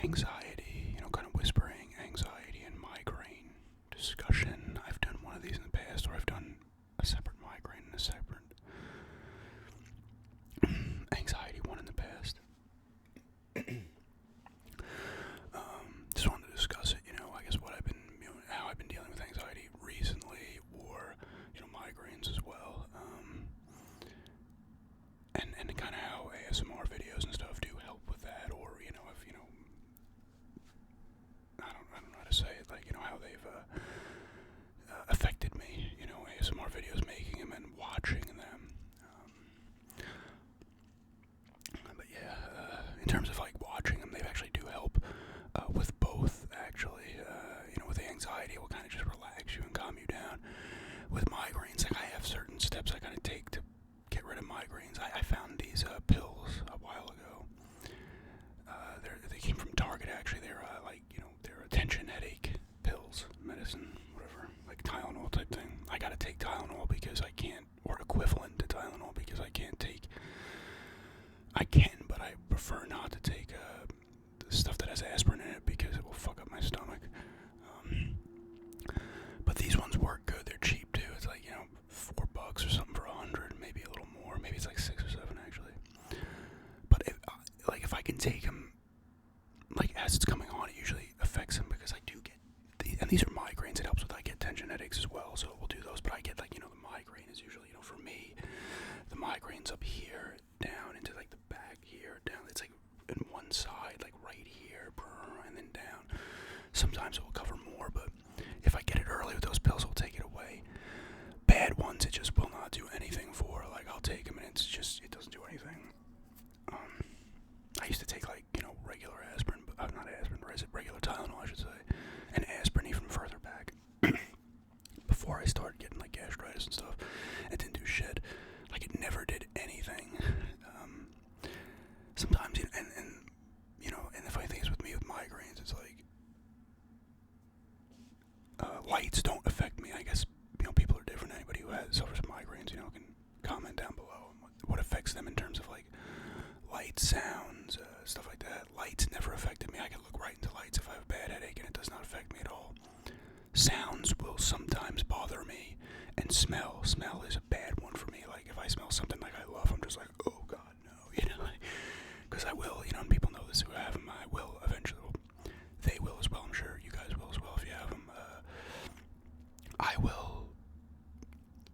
anxiety, kind of whispering anxiety and migraine discussion. I've done one of these in the past, or I've done a separate migraine and a separate anxiety one in the past. Just wanted to discuss it, I guess what I've been, how I've been dealing with anxiety recently, or, migraines as well, and kind of how ASMR videos and stuff do help with that, or, if, I don't know how to say it, like, how they've, affected me, ASMR videos, making them and watching them. But yeah, in terms of like watching them, they actually do help with both. Actually, with the anxiety, it will kind of just relax you and calm you down. With migraines, like I have certain steps I kind of take to get rid of migraines. I found these pills a while ago. They came from Target. Actually, they're they're attention headache pills, medicine, whatever, like Tylenol type thing. I gotta take Tylenol because I can't, or equivalent to Tylenol because I can't take. I can, but I prefer not to take the stuff that has aspirin in it because it will fuck up my stomach. But these ones work good. They're cheap too. It's like $4 or something for 100, maybe a little more. Maybe it's like 6 or 7 actually. But if I can take them, like as it's coming on, it usually affects them because I do get. And these are migraines. It helps with I get tension headaches as well, so we'll do those. But I get the migraine is usually for me, the migraine's up here, down into like the back here, down. It's like in one side, like right here, and then down. Sometimes it will cover more, but if I get it early with those pills, it'll take it away. Bad ones, it just will not do anything for. Like I'll take them and it doesn't do anything. I used to take regular aspirin, but not aspirin, regular Tylenol, I should say, and aspirin even further back. Before I started getting like gastritis and stuff, it didn't do shit. Like it never did anything. Sometimes, and the funny thing is with me with migraines, it's like lights don't affect me. I guess people are different. Anybody who suffers from migraines, can comment down below what affects them in terms of like light, sounds, stuff like that. Lights never affected me. I can look right into lights if I have a bad headache, and it does not affect me at all. Sounds will sometimes bother me, and smell is a bad one for me. Like if I smell something like I love, I'm just like, oh god, no, because I will, and people know this who have them. I will eventually. They will as well. I'm sure you guys will as well if you have them. I will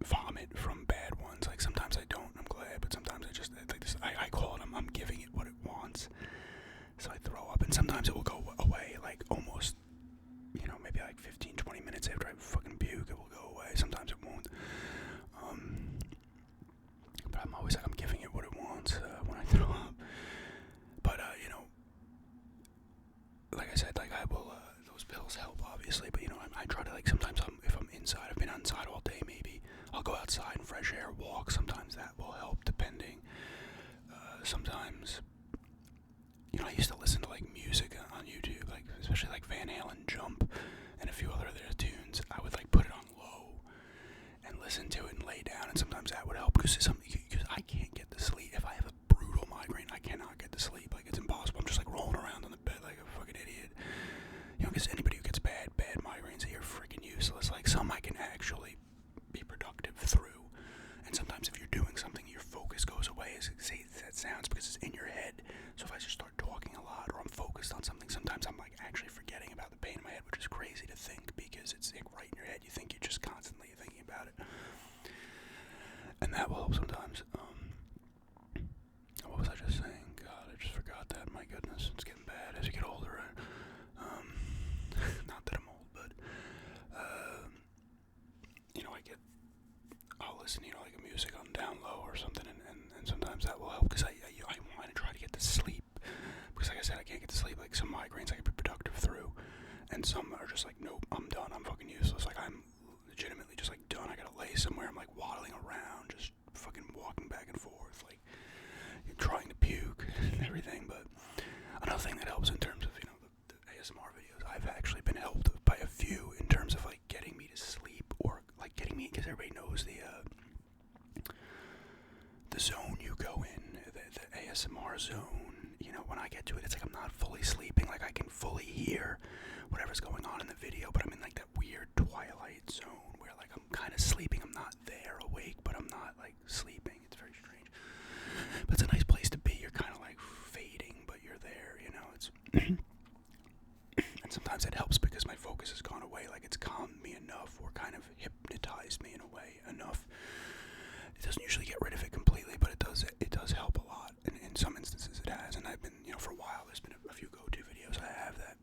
vomit from bad ones. Like sometimes I don't. I'm glad, but sometimes I just like this. I call it. I'm giving it what it wants. So I throw up, and sometimes it will go away. Like almost, maybe like 15, 20 minutes after I fucking puke, it will go away. Sometimes it won't. But I'm always like I'm giving it what it wants when I throw up. But like I said, like I will. Those pills help, obviously. But I try to sometimes if I'm inside, I've been outside all day. Maybe I'll go outside in fresh air, walk. Sometimes that will help, depending. Sometimes, I used to listen to music on YouTube, especially Van Halen, Jump, and a few other of their tunes. I would put it on low and listen to it and lay down, and sometimes that would help because I can't get to sleep. If I have a brutal migraine, I cannot get to sleep. It's impossible. I'm just rolling around on the bed like a fucking idiot. Because anybody who gets bad migraines, they are freaking useless. Some I can actually be productive through, and sometimes if you're doing something, your focus goes away, as that sounds, because it's in your head. So if I just start talking a lot, or I'm focused on something, sometimes I'm actually forgetting about the pain in my head, which is crazy to think, because it's right in your head. You think you're just constantly thinking about it, and that will help sometimes. What was I just saying? God, I just forgot that. My goodness, it's getting bad as you get older, right? Not that I'm old, but I'll listen, like a music on down low or something, and sometimes that will help because I want to try to get to sleep, because like I said, I can't get to sleep. Some migraines I can be productive through, and some are just nope, I'm done, I'm fucking useless. I'm legitimately just done. I gotta lay somewhere. I'm waddling around, just fucking walking back and forth, trying to puke and everything. But another thing that helps in terms of the ASMR videos, I've actually been helped by a few in terms of getting me to sleep, or getting me, because everybody knows the zone you go in, the ASMR zone. when I get to it, it's like I'm not fully sleeping. Like I can fully hear whatever's going on in the video, but I'm in like that weird twilight zone where like I'm kind of sleeping. I'm not there awake, but I'm not like sleeping. It's very strange. But it's a nice place to be. You're kind of like fading, but you're there. It's and sometimes it helps because my focus has gone away. Like it's calmed me enough, or kind of hypnotized me in a way enough. It doesn't usually get rid of it completely, but it does help a lot. And in some instances it has. And I've been, for a while, there's been a few go-to videos I have that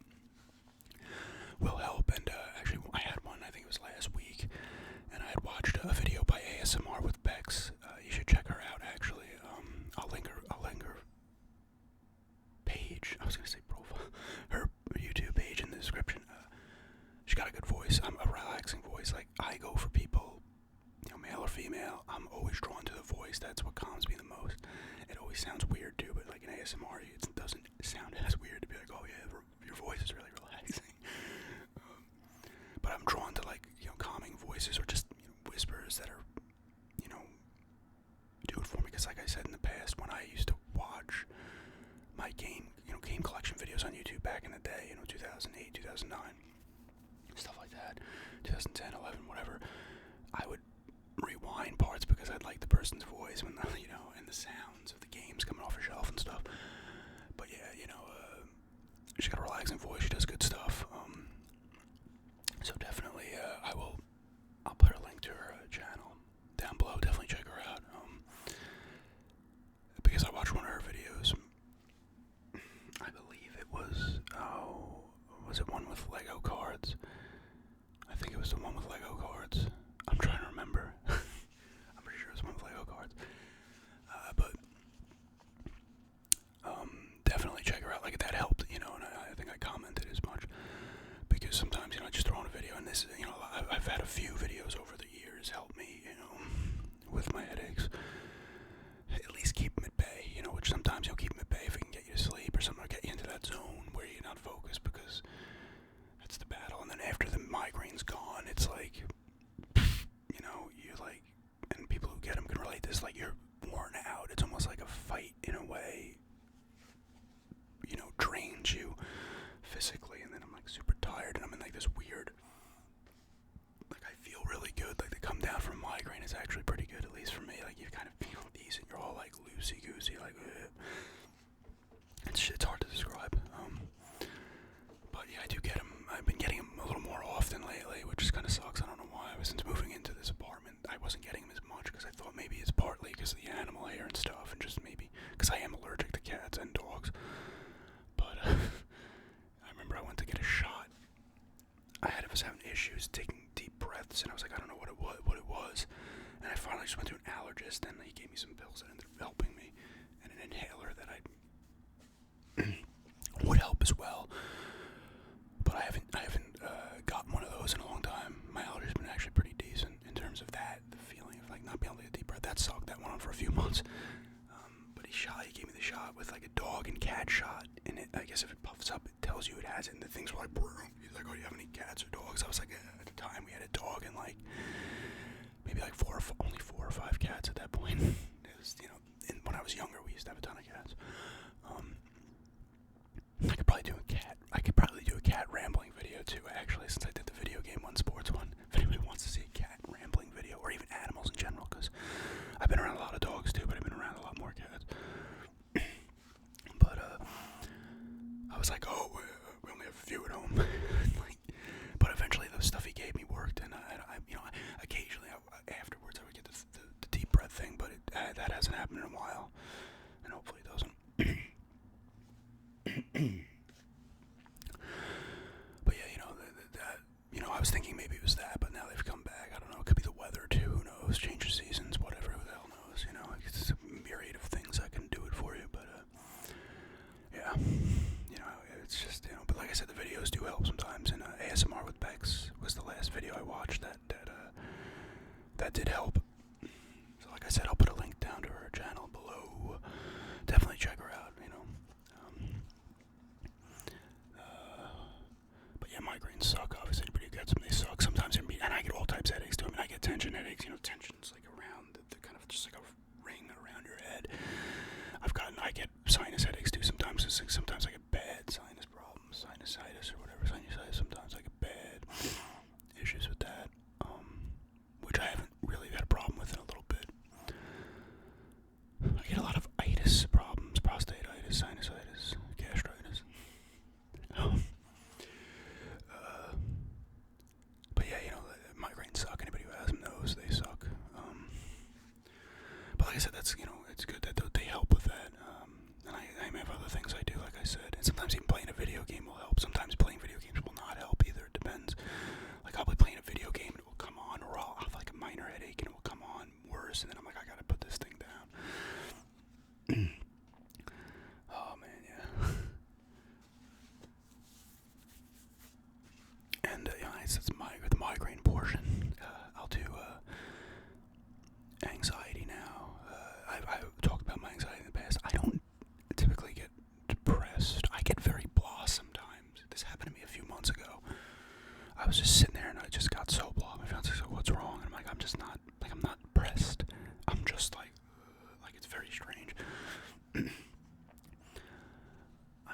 will help. And actually, I had one, I think it was last week, and I had watched a video by ASMR with Bex. You should check her out, actually. I'll link her page. I was going to say profile. Her YouTube page in the description. She's got a good voice. A relaxing voice. Like, I go for people, male or female. I'm always drawn to the voice. That's what calms me the most. It always sounds weird too, but like in ASMR, it doesn't sound as weird to be like, oh yeah, your voice is really relaxing. But I'm drawn to like, calming voices, or just whispers that are, do it for me. Because like I said in the past, when I used to watch my game collection videos on YouTube back in the day, 2008, 2009, stuff like that, 2010, 11, whatever, I would rewind parts because I'd like the person's voice when and the sounds of the games coming off her shelf and stuff. But yeah, she's got a relaxing voice. She does good stuff. So definitely, I'll put a link to her channel down below. Definitely check her out. Because I watched one of her videos. I believe it was it one with Lego cards? I think it was the one with Lego cards. I'm trying to remember. I'm pretty sure it was one with Lego cards. But definitely check her out. Like, that helped, and I think I commented as much. Because sometimes, I just throw on a video, and this, I've had a few videos over the years help me, with my headaches. At least keep them at bay, which sometimes you'll keep them at bay if it can get you to sleep or something, or get you into that zone where you're not focused, because that's the battle. And then after the migraine's gone, it's like, you're like, and people who get them can relate this, like, you're worn out. It's almost like a fight in a way, drains you physically, and then I'm like super tired, and I'm in like this weird, like, I feel really good. Like, the come down from migraine is actually pretty good, at least for me. Like, you kind of feel decent. You're all like loosey-goosey, like, it's hard to describe. But yeah, I do get them. I've been getting them a little more often lately, which just kind of sucks. I don't know why. Since moving into this apartment, I wasn't getting them as much, because I thought maybe it's partly because of the animal hair and stuff, and just maybe because I am allergic to cats and dogs. But I remember I went to get a shot. I was having issues taking deep breaths, and I was like, I don't know what it was. And I finally just went to an allergist, and he gave me some pills that ended up helping me, and an inhaler that I would help as well. But I haven't gotten one of those in a long time. My allergy's been actually pretty decent in terms of that, the feeling of like not being able to get deep breath. That sucked. That went on for a few months. But he gave me the shot with like a dog and cat shot, and I guess if it puffs up, it tells you it has it, and the things were like, he's like, oh, do you have any cats or dogs? I was like, at the time we had a dog and like maybe like only 4 or 5 cats at that point. It was, when I was younger, we used to have a ton of cats. I could probably do a cat rambling video too, actually, since I did the video game one, sports one. If anybody wants to see a cat rambling video, or even animals in general, because I've been around a lot of dogs too, but I've been around a lot more cats. But I was like, oh, we only have a few at home. But eventually the stuff he gave me worked, and I occasionally afterwards I would get the deep breath thing, but that hasn't happened in a while, and hopefully it doesn't. But yeah, I was thinking maybe it was that, but now they've come back. I don't know. It could be the weather too. Who knows? Change of seasons, whatever. Who the hell knows? It's a myriad of things that can do it for you. But yeah, it's just But like I said, the videos do help sometimes. And ASMR with Bex was the last video I watched that did help. So like I said, I'll put a link down to her channel below. Definitely check her out. But yeah, migraines suck. Obviously, everybody gets them. They suck. Sometimes and I get all types of headaches too. I get tension headaches. Tension's like around the kind of just like a ring around your head. I get sinus headaches too sometimes. sometimes I get bad sinus problems, sinusitis or whatever, sinusitis. Sometimes I get bad issues with that, which I haven't really had a problem with in a little bit. I get a lot of itis problems, prostatitis, sinusitis, gastritis. But yeah, migraines suck. Anybody who has them knows they suck. But like I said, that's, it's good that they help with that. And I have other things I do, like I said. And sometimes even playing a video game will help. Sometimes playing video games will not help either. It depends. Like, I'll be playing a video game and it will come on, or I'll have like a minor headache and it will come on worse, and then I'm like, I gotta put this thing down. Oh man, yeah. And it's the migraine portion. I'll do anxiety now. I've talked about my anxiety in the past. I don't typically get depressed. I get very blah sometimes. This happened to me a few months ago. I was just sitting there and I just got so blah. My fiance said, "What's wrong?" And I'm like, I'm not depressed. I'm just like it's very strange. I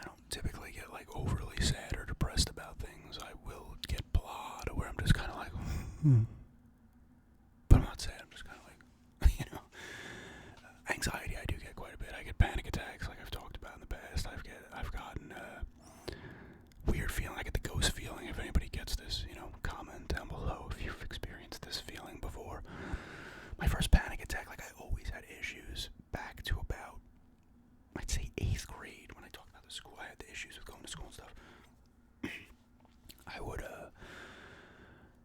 don't typically get like overly sad or depressed about things. I will get blah to where I'm just kind of like, but I'm not sad. I'm just kind of like, anxiety. I do get quite a bit. I get panic attacks, like I've talked about in the past. I've gotten weird feeling. I get the ghost feeling. If anybody gets this, comment down below if you've experienced this feeling before. My first panic attack, like, I always had issues back to about, I'd say 8th grade, when I talked about the school. I had the issues with going to school and stuff.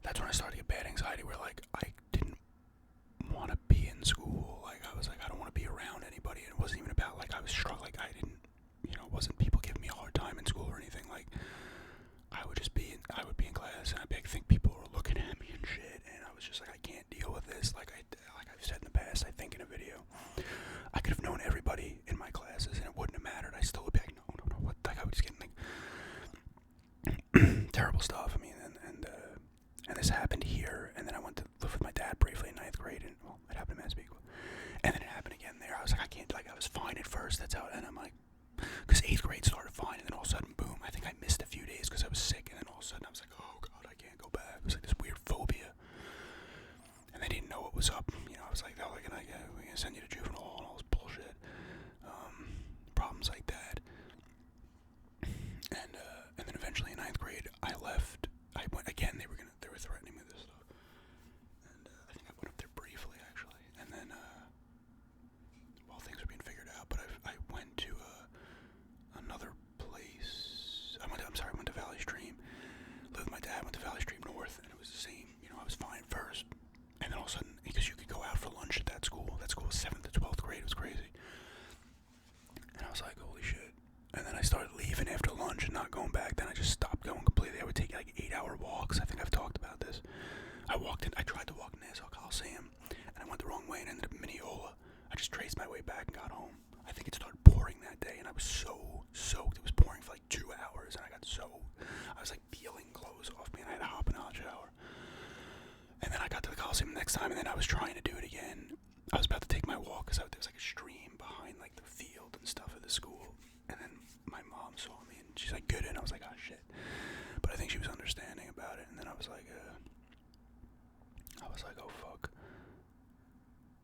That's when I started to get bad anxiety, where, like, I didn't want to be in school. Like, I was like, I don't want to be around anybody. And it wasn't even about, like, I was struggling. Like, I didn't, it wasn't people giving me a hard time in school or anything. Like, I would be in class, and I think people were looking at me and shit, and I was just like, I can't deal with this. Like I've said in the past, I think in a video, I could have known everybody in my classes, and it wouldn't have mattered. I still would be like, no, what? Like, I was getting like terrible stuff. I mean, and this happened here, and then I went to live with my dad briefly in 9th grade, and well, it happened in Massapequa, and then it happened again there. I was like, I can't. Like, I was fine at first. That's how, and I'm like, because 8th grade started fine, and then all of a sudden, boom, I think I missed a few days because I was sick, and then all of a sudden I was like, oh god, I can't go back. It was like this weird phobia, and they didn't know what was up. I was like, oh, we're gonna send you to juvenile and all this bullshit, problems like that. And then eventually in 9th grade, I left. I went again. They were threatening me with this stuff, and I think I went up there briefly actually, and then while things were being figured out, but I went to another place. I went to Valley Stream. Lived with my dad. Went to Valley Stream North, and it was the same. I was fine first, and then all of a sudden, because you could go out for lunch at that school. That school was 7th to 12th grade. It was crazy, and I was like, holy shit. And then I started leaving after lunch and not going back. Then I just stopped going completely. I would take like 8-hour walks. I think I've talked about this. I tried to walk in Nassau Coliseum, and I went the wrong way and ended up in Mineola. I just traced my way back and got home. I think it started pouring that day, and I was so soaked. It was pouring for like 2 hours, and I was like peeling clothes off me, and I had to hop in a hot shower. And then I got to the Coliseum the next time, and then I was trying to do it again. I was about to take my walk because there was like a stream behind like the field and stuff at the school. And then my mom saw me, and she's like, good, and I was like, oh shit. But I think she was understanding about it, and then I was like, oh fuck.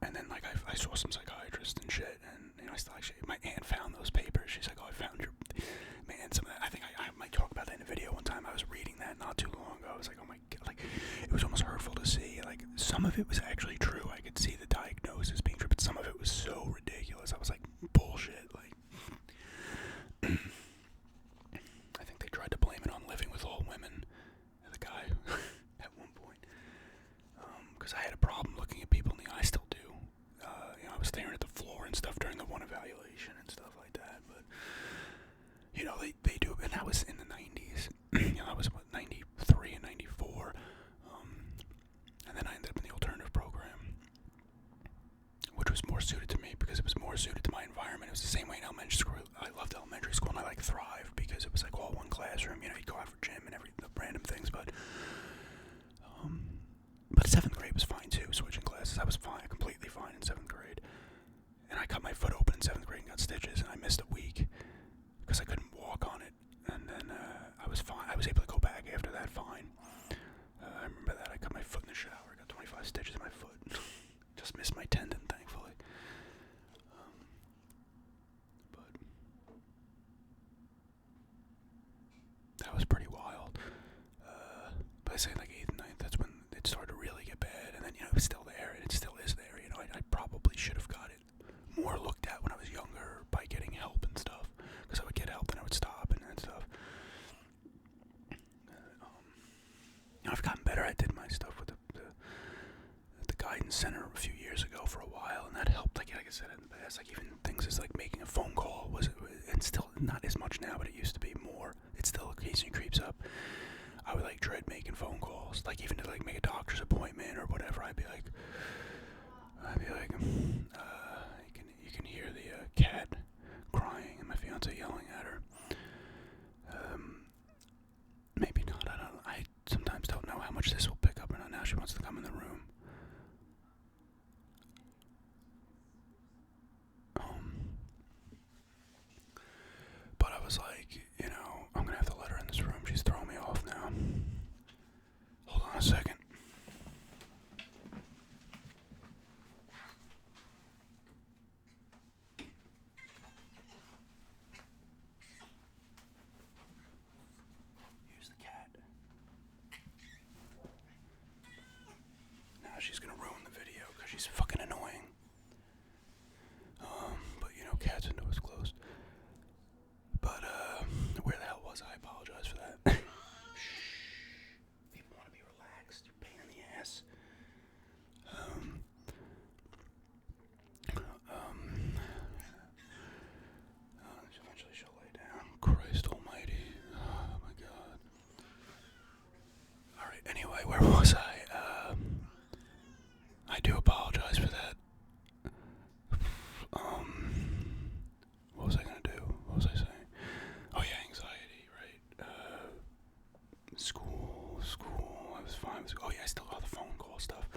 And then like I saw some psychiatrist and shit, and I still actually, my aunt found those papers. She's like, oh, I found your man. Some of that, I think I might talk about that in a video one time. I was reading that not too long ago. I was like, oh my god, like, it was almost hurtful to see. Like, some of it was actually true. I could see the diagnosis being true, but some of it was so ridiculous. I was like, bullshit. Like, I think they tried to blame it on living with all women, the guy, at one point. Because I had a problem looking at people in the eye. I still do. I was staring at the floor and stuff during the one evaluation and stuff like that. But, they do. And that was in the 90s. That was, 93 and 94. And then I ended up in the alternative program, which was more suited to me because it was more suited to my environment. It was the same way in elementary school. I loved elementary school, and I thrived because it was like all one classroom. You'd go out for gym and the random things. But 7th grade was fine too. Switching classes, I was fine, completely fine in 7th grade. And I cut my foot open in 7th grade and got stitches, and I missed a week because I couldn't walk on it. And then I was fine. I was able to go back after that fine. I remember that. I cut my foot in the shower. I got 25 stitches in my foot. Just missed my tendon, thankfully. But that was pretty wild. But I say like 8th and 9th, that's when it started to really get bad. And then, it was still there, and it still is there. I probably should have got it more looked at when I was younger by getting help and stuff. Because I would get help, and I would stop and stuff. I've gotten better. I did my stuff with the guidance center a few years ago for a while, and that helped. Like I said in the past, like even things as like making a phone call and still not as much now, but it used to be more. It still occasionally creeps up. I would like dread making phone calls, like even to like make a doctor's appointment or whatever. I'd be like, you can hear the cat crying and my fiance yelling at her. Maybe not. I don't. I sometimes don't know how much this will pick up or not. Now she wants to come in the room. But I was like, I'm gonna have to let her in this room. She's throwing me off now. Hold on a second. Here's the cat. Now she's gonna ruin the video because she's fucking annoying. But cats and doors closed. But where the hell was I? Apologize for that. Shh. People want to be relaxed. You're a pain in the ass. Eventually she'll lay down. Christ almighty. Oh my god. Alright, anyway, where was I? I do apologize for that. What was I gonna do? What was I saying? Oh yeah, anxiety, right? School. I was fine. Oh yeah, I still got the phone call stuff.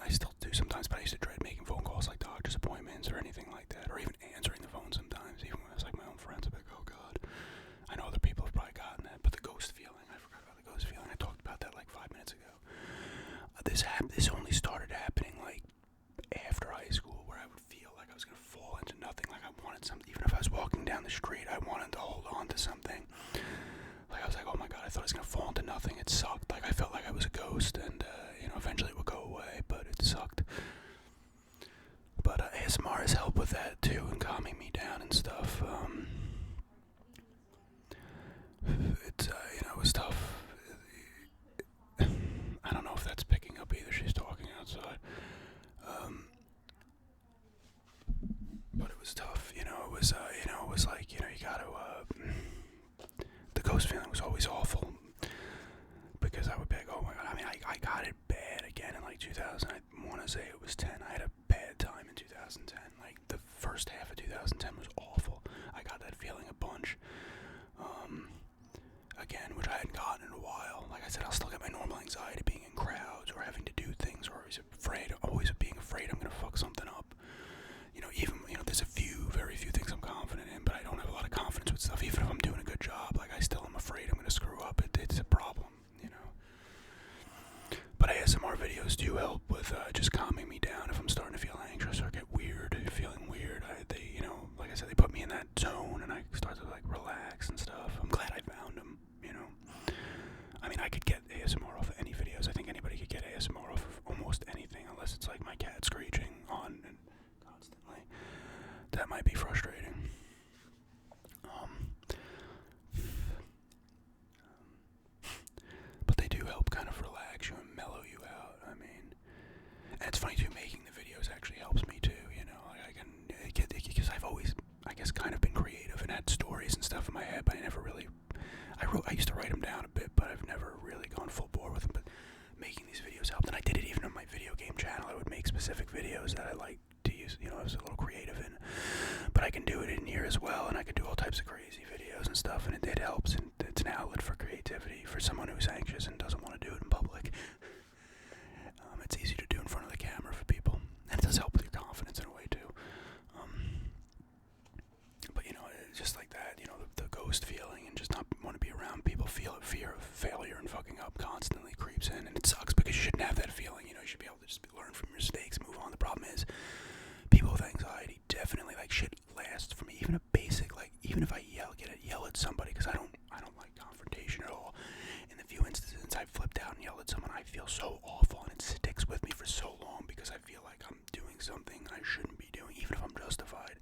I still do sometimes, but I used to dread making phone calls, like doctor's appointments or anything like that, or even answering the phone sometimes, even when it was like my own friends. I'm like, oh god. I know other people have probably gotten that, but the ghost feeling, I forgot about the ghost feeling. I talked about that like 5 minutes ago. This only started happening like after high school, where I would feel like I was gonna fall into nothing, like I wanted something. Even if I was walking down the street, I wanted to hold on to something. Like I was like, oh my god, I thought I was gonna fall into nothing. It sucked. Like I felt like I was a ghost, and eventually it would go away, but it sucked. But ASMR has helped with that too, and calming me down and stuff. It's it was tough. I don't know if that's picking up either. She's talking outside. But it was tough. It was like, you gotta. The ghost feeling was always awful because I would be like, oh my god. I mean, I got it bad again in like 2000. I want to say it was 10. I had a bad time in 2010. Like the first half of 2010 was awful. I got that feeling a bunch. Again, which I hadn't gotten in a while. Like I said, I'll still get my normal anxiety being in crowds or having to do things, or always being afraid I'm gonna fuck something up. Even there's very few things I'm confident in, but I don't have a lot of confidence with stuff. Even if I'm doing a good job, like I still am afraid I'm gonna screw up. It's a problem, But ASMR videos do help with just calming me down if I'm starting to feel anxious or feeling weird. Like I said, they put me in that zone, and I start to like relax and stuff. I'm glad I found them. I mean, I could get ASMR off of any videos. I think anybody could get ASMR off of almost anything, unless it's like my cat screeching on and constantly. That might be frustrating. But they do help kind of relax you and mellow you out. I mean, and it's funny too, making the videos actually helps me too. Like I can get, because I've always, I guess, kind of been creative and had stories and stuff in my head, but I never really. I used to write them down a bit, but I've never really gone full bore with them. But making these videos helped, and I did it even on my video game channel. I would make specific videos that I like to use. I was a little creative in, but I can do it in here as well, and I can do all types of crazy videos and stuff, and it helps, and it's an outlet for creativity for someone who's anxious and doesn't want to do it in public. It's easy to do in front of the camera for people, and it does help with your confidence in a way too. ghost feeling and just not want to be around people. Fear of failure and fucking up constantly creeps in, and it sucks because you shouldn't have that feeling. You should be able to just learn from your mistakes, move on. The problem is, people with anxiety definitely shit lasts for me. Even a basic even if I yell at somebody, because I don't like confrontation at all. In the few instances I flipped out and yelled at someone, I feel so awful, and it sticks with me for so long because I feel like I'm doing something I shouldn't be doing, even if I'm justified.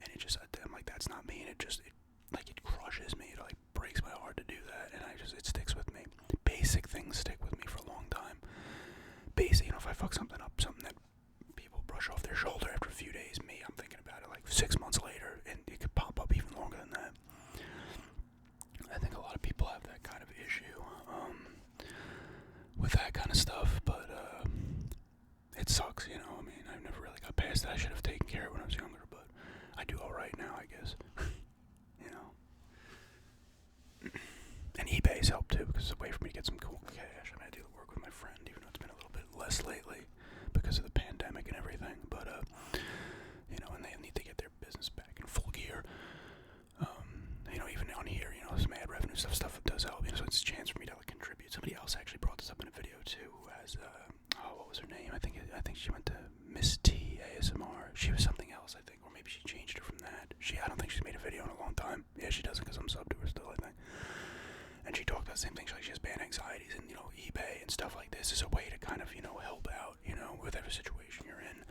And I'm like, that's not me, and it crushes me. It breaks my heart to do that, and it sticks with me. Basic things stick with me for a long time. Basic, if I fuck something up, something that people brush off their shoulder after a few days, I'm thinking about it 6 months later, and it could pop up even longer than that. I think a lot of people have that kind of issue with that kind of stuff, but it sucks, I've never really got past that. I should have taken care of it when I was younger, but I do alright now, I guess. And eBay's helped too, because it's a way for me to get some cool cash. I do work with my friend, even though it's been a little bit less lately because of the pandemic and everything, but and they need to get their business back in full gear. Even on here, some ad revenue stuff does help, so it's a chance for me to contribute. Somebody else actually brought this up in a video too, who has, what was her name? I think she went to Miss T ASMR. She was something else, I think, or maybe she changed it from that. I don't think she's made a video in a long time. Yeah, she doesn't, because I'm subbed to her still, I think. And she talked about the same thing. She has bad anxieties, and eBay and stuff like this is a way to kind of help out with every situation you're in.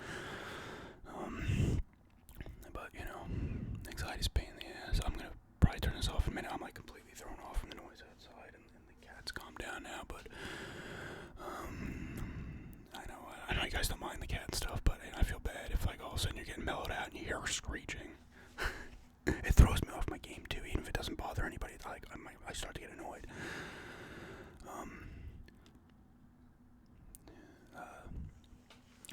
But anxiety's a pain in the ass. I'm gonna probably turn this off in a minute. I'm completely thrown off from the noise outside, and the cat's calmed down now. But I know you guys don't mind the cat and stuff, but I feel bad if all of a sudden you're getting mellowed out and you hear her screeching. It throws me off my game too, even if it doesn't bother anybody. I start to get annoyed.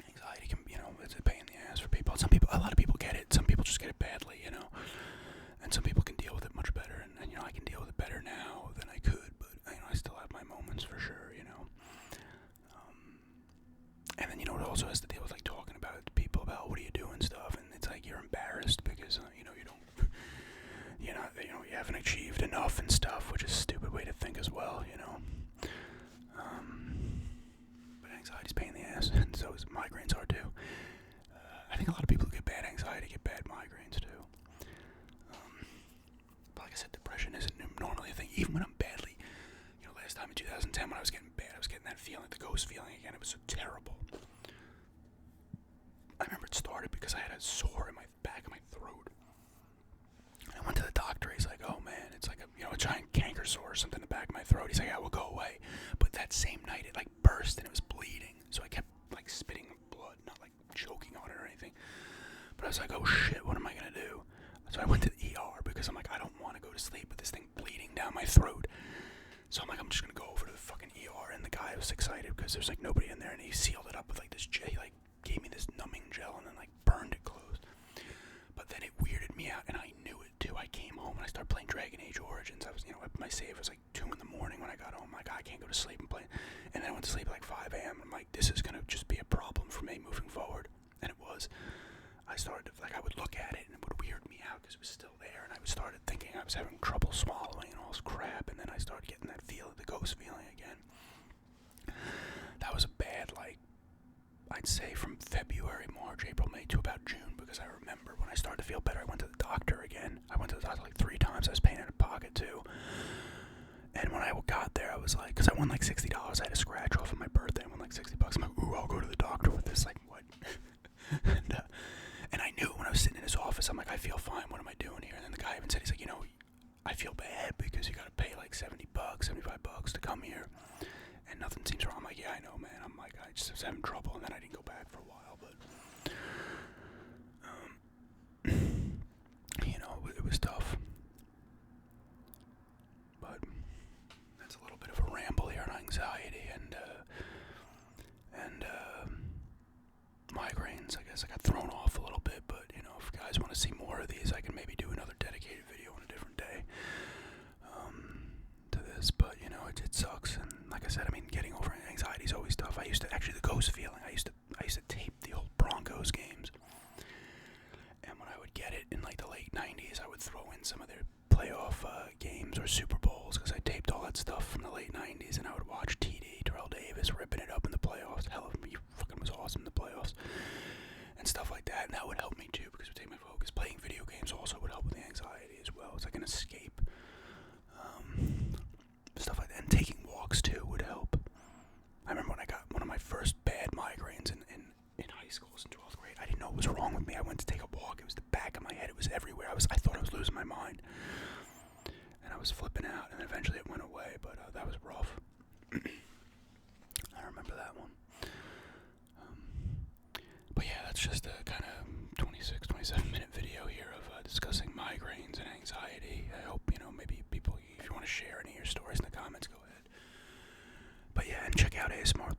Anxiety can, it's a pain in the ass for people. A lot of people get it. Some people just get it badly, and some people can deal with it much better. And I can deal with it better now than I could, but I still have my moments for sure, And then it also has to deal with talking about it to people about what are you doing stuff, and it's you're embarrassed because you don't. You haven't achieved enough and stuff, which is a stupid way to think as well, But anxiety's a pain in the ass, and so is migraines are too. I think a lot of people who get bad anxiety get bad migraines too. But like I said, depression isn't normally a thing. Even when I'm badly, last time in 2010 when I was getting bad, I was getting that feeling, the ghost feeling again. It was so terrible. I remember it started because I had a sore in my back of my throat. I went to the doctor. He's like, "Oh man, it's a giant canker sore or something in the back of my throat." He's like, "Yeah, it will go away." But that same night, it burst and it was bleeding. So I kept spitting blood, not choking on it or anything. But I was like, "Oh shit, what am I gonna do?" So I went to the ER because I'm I don't want to go to sleep with this thing bleeding down my throat. So I'm just gonna go over to the fucking ER. And the guy was excited because there's nobody in there, and he sealed it up with this gel. He gave me this numbing gel and then burned it closed. But then it weirded me out, and I knew it too. I came home and I started playing Dragon Age Origins. I was, my save was 2 in the morning when I got home. I can't go to sleep and play. And then I went to sleep at 5 a.m. I'm this is gonna just be a problem for me moving forward. And it was. I started to, I would look at it and it would weird me out because it was still there, and I started thinking I was having trouble swallowing and all this crap, and then I started getting that feeling, the ghost feeling again. That was a bad, I'd say from February, March, April, May to about June, because I remember when I started to feel better, I went to the doctor again. I went to the doctor 3 times. I was paying out of pocket too. And when I got there, I was because I won $60. I had a scratch off of my birthday. I won $60. I'm ooh, I'll go to the doctor with this. What? and I knew when I was sitting in his office, I'm I feel fine. What am I doing here? And then the guy even said, he's I feel bad because you got to pay $70, $75 to come here. And nothing seems wrong. I'm yeah, I know, man. I'm I just was having trouble, and then I didn't go back for a while, but it was tough. But that's a little bit of a ramble here on anxiety and migraines. I guess I got thrown off a little bit, but if you guys want to see more of these, I can maybe do another dedicated video on a different day to this. But it sucks, and like I said, getting over anxiety is always tough. I used to actually the ghost feeling. I used to tape the old Broncos games, and when I would get it in the late '90s, I would throw in some of their playoff games or Super Bowls, because I taped all that stuff from the late 90s, and I would watch TD, Terrell Davis, ripping it up in the playoffs. Hell, he fucking was awesome in the playoffs. And stuff like that, and that would help me too, because it would take my focus. Playing video games also would help with the anxiety as well. It's like an escape. Stuff like that. And taking walks too would help. I remember when I got one of my first bad migraines in high school, in 12th grade. I didn't know what was wrong with me. I went to take a walk. It was the back of my head. It was everywhere. I thought I was losing my mind. And I was flipping out, and eventually it went away, but that was rough. I remember that one. But yeah, that's just a kind of 26, 27-minute video here of discussing migraines and anxiety. I hope, maybe people, if you want to share any of your stories in the comments, go ahead. But yeah, and check out ASMR